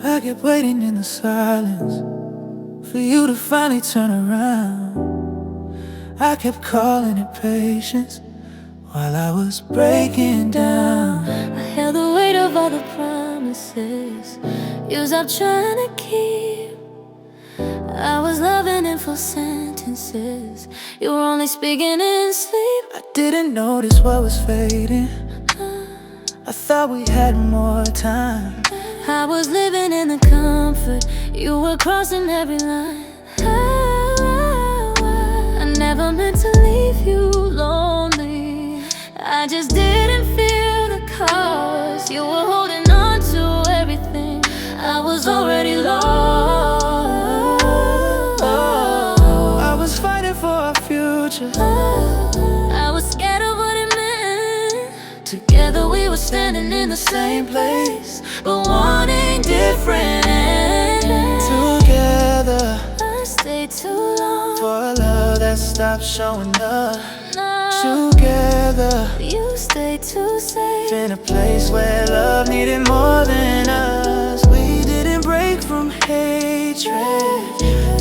I kept waiting in the silence for you to finally turn around. I kept calling it patience while I was breaking down. I held the weight of all the promises you stopped trying to keep. I was loving in full sentences, you were only speaking in sleep. I didn't notice what was fading, I thought we had more time. I was living in the comfort, you were crossing every line. I never meant to leave you lonely, I just didn't feel the cost. You were holding on to everything, I was already lost. I was fighting for our future, I was scared of what it meant. Together we were standing in the same place, but wanting different ends. Together I stayed too long for a love that stopped showing up. now. Together You stayed too safe in a place where love needed more than us. We didn't break from hatred,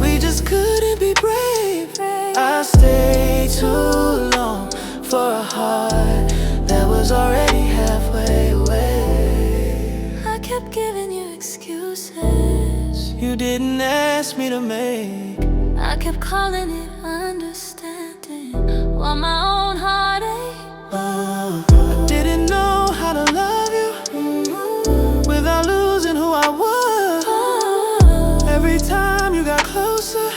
we just couldn't be brave. I stayed too long for a heart that was already halfway away. I kept giving you excuses You didn't ask me to make. I kept calling it understanding while my own heart ached. I didn't know how to love you without losing who I was. Every time you got closer,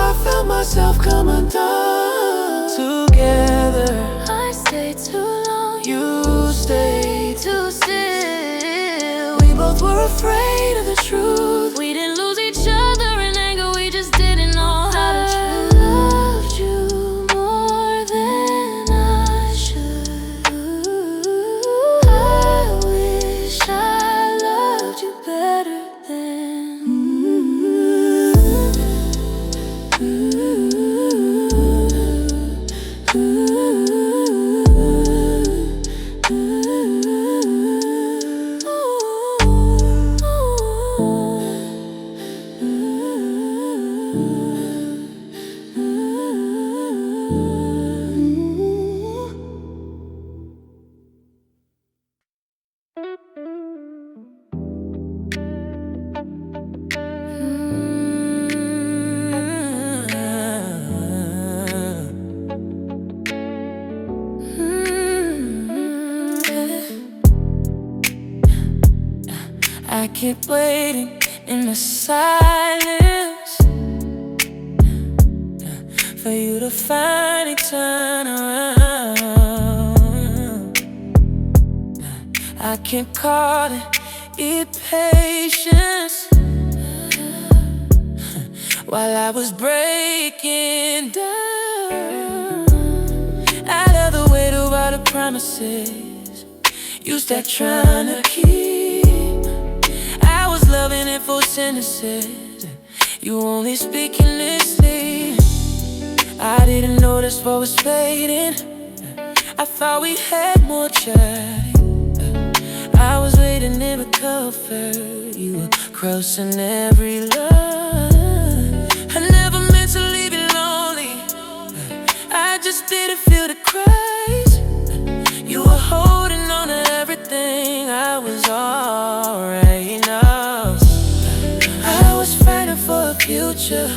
I felt myself come undone. Together I stayed too long, you stayed. too still. We both were afraid of the truth. We didn't lose each other in anger, we just didn't know how to choose. I loved you more than I should. I wish I loved you better than. I keep waiting in the silence for you to finally turn around. I keep calling it patience while I was breaking down. I love the weight of all the promises you stopped trying to keep. I was loving in full sentences, you only speaking loosely. I didn't notice what was fading, I thought we had more chatting. I was waiting in the comfort, you were crossing every line. I never meant to leave you lonely, I just didn't feel the cries. You were holding on to everything, I was already lost. I was fighting for a future,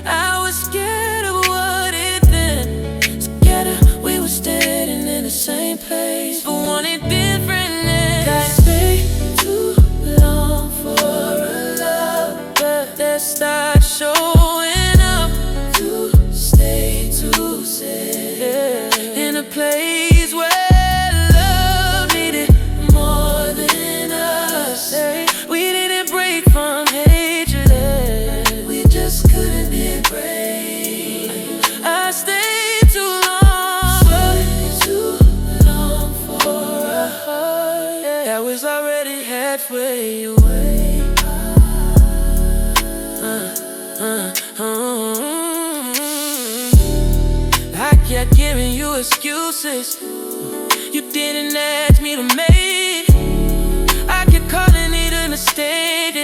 I was scared of what it meant. Together we were standing in the same place, but wanted different ends. I stayed too long for a love that started showing up. To stay too safe in a place where love needed more than us. We didn't break from hatred, we just couldn't be brave. I stayed too long for a heart that was already halfway away. I kept giving you excuses you didn't ask me to make. I kept calling it a mistake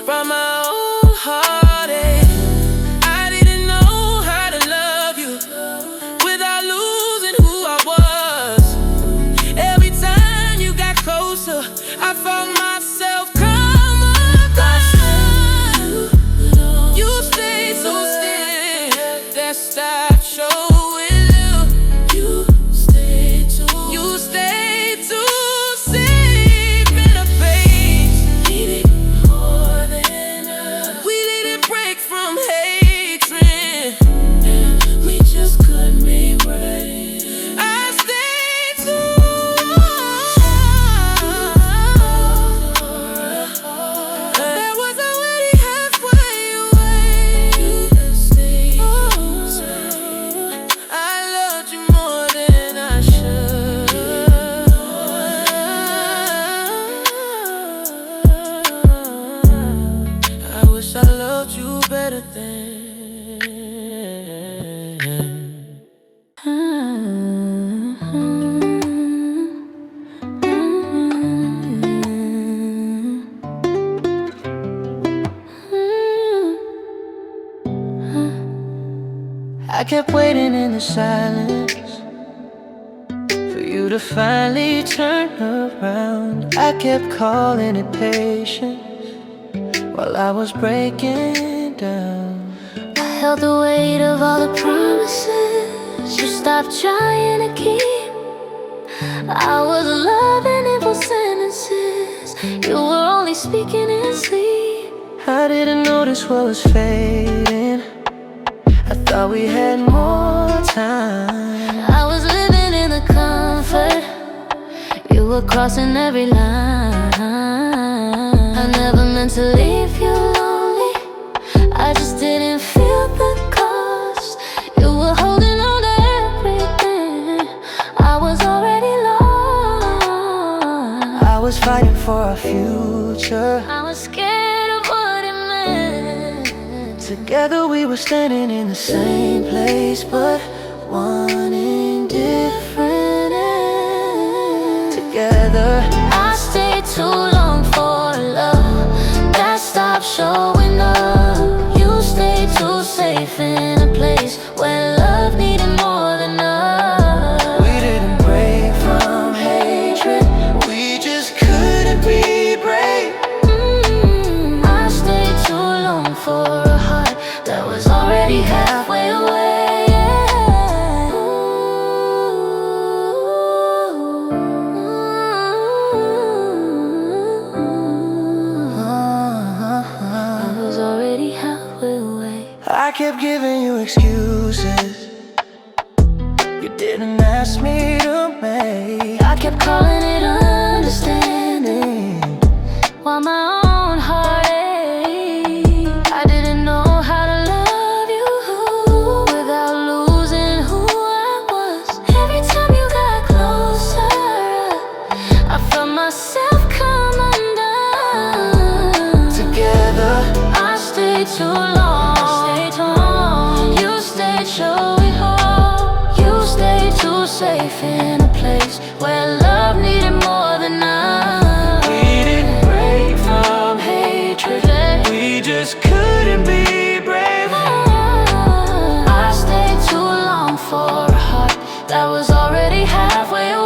from my own heartache. I didn't know how to love you without losing who I was. Every time you got closer, I found myself come undone. You stayed so still, that stopped showing love. You stayed to save in a face. Needed more than us. We didn't break from hatred, we just couldn't be right. I stayed too long. That was already halfway away. I loved you more than I should. I wish I loved you better then. I kept waiting in the silence for you to finally turn around. I kept calling it patience while I was breaking down. I held the weight of all the promises you stopped trying to keep. I was loving in full sentences, you were only speaking in sleep. I didn't notice what was fading, I thought we had more time. I was living in the comfort, you were crossing every line. I never meant to leave you lonely, I just didn't feel the cost. You were holding on to everything, I was already lost. I was fighting for our future, I was scared of what it meant. together we were standing in the same place, but wanting different ends. Together I stayed too long for love that stopped showing up. You stayed too safe in a place where love needed more than us. we didn't break from hatred, we just couldn't be brave. I stayed too long for a heart that was already halfway away. I was already halfway away. I kept giving you excuses you didn't ask me to make. I kept calling it understanding while my own heart ached. I didn't know how to love you without losing who I was. Every time you got closer, I felt myself come undone. Together I stayed too long. You stayed showing hope. You stayed too safe in a place where love needed more than us. we didn't break from hatred, we just couldn't be brave. I stayed too long for a heart that was already halfway away.